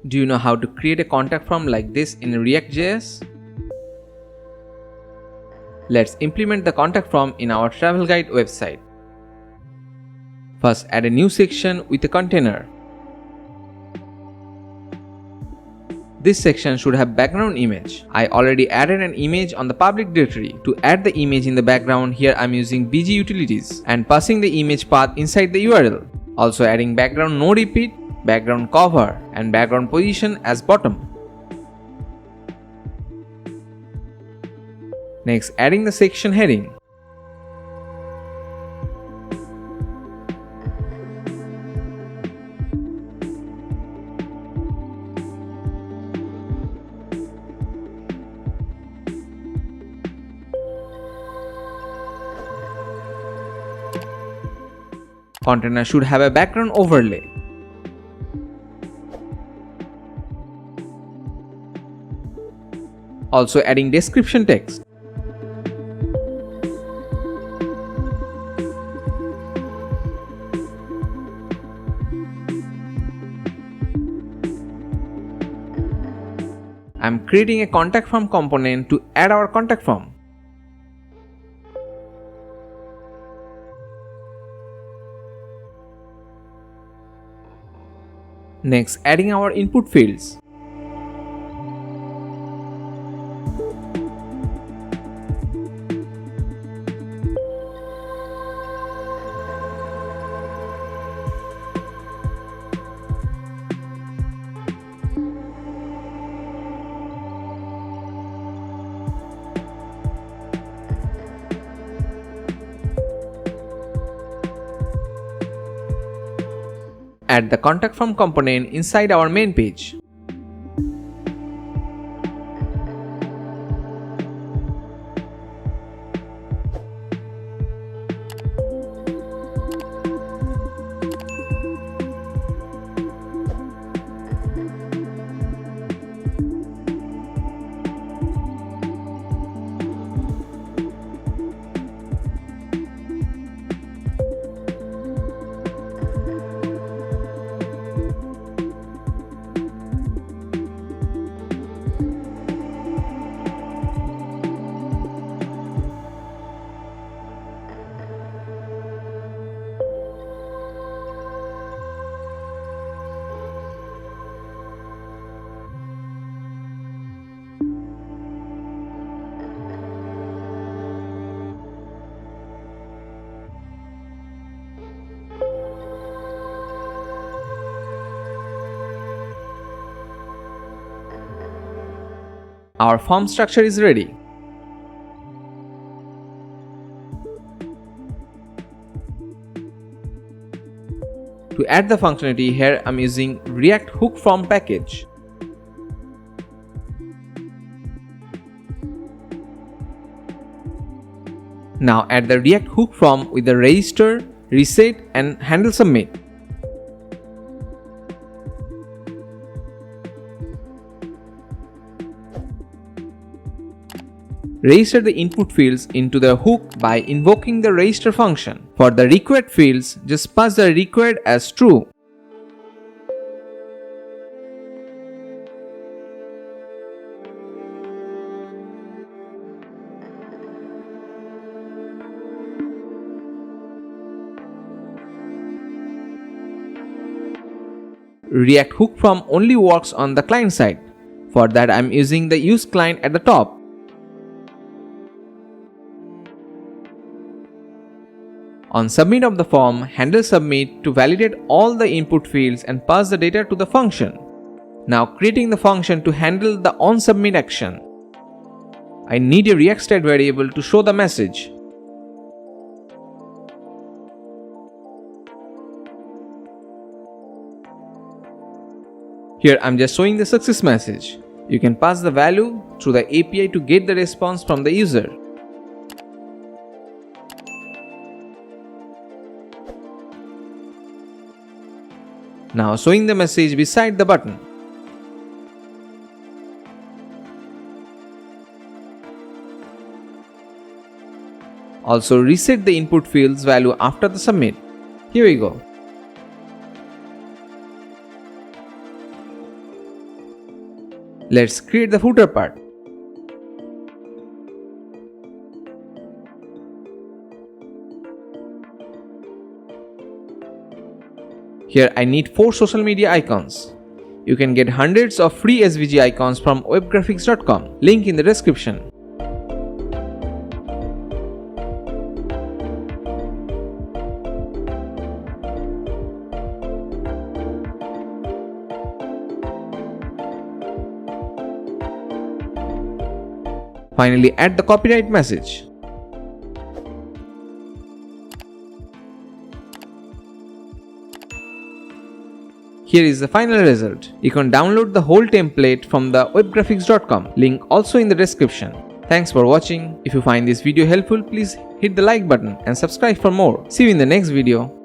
Do you know how to create a contact form like this in React.js? Let's implement the contact form in our travel guide website. First, add a new section with a container. This section should have background image. I already added an image on the public directory. To add the image in the background, here I'm using BG utilities and passing the image path inside the URL. Also adding background no repeat, background cover and background position as bottom. Next, adding the section heading. Container should have a background overlay. Also adding description text. I'm creating a contact form component to add our contact form. Next, adding our input fields. Add the contact form component inside our main page. Our form structure is ready. To add the functionality, here I'm using React hook from package. Now add the React hook from with the register, reset and handle submit. Register the input fields into the hook by invoking the register function. For the required fields, just pass the required as true. React hook from only works on the client side. For that, I'm using the use client at the top. On submit of the form, handle submit to validate all the input fields and pass the data to the function. Now creating the function to handle the onSubmit action. I need a React state variable to show the message. Here I'm just showing the success message. You can pass the value through the API to get the response from the user. Now showing the message beside the button. Also reset the input fields value after the submit. Here we go. Let's create the footer part. Here I need 4 social media icons. You can get hundreds of free SVG icons from webgraphics.com, link in the description. Finally, add the copyright message. Here is the final result. You can download the whole template from the webgraphics.com, link also in the description. Thanks for watching. If you find this video helpful, please hit the like button and subscribe for more. See you in the next video.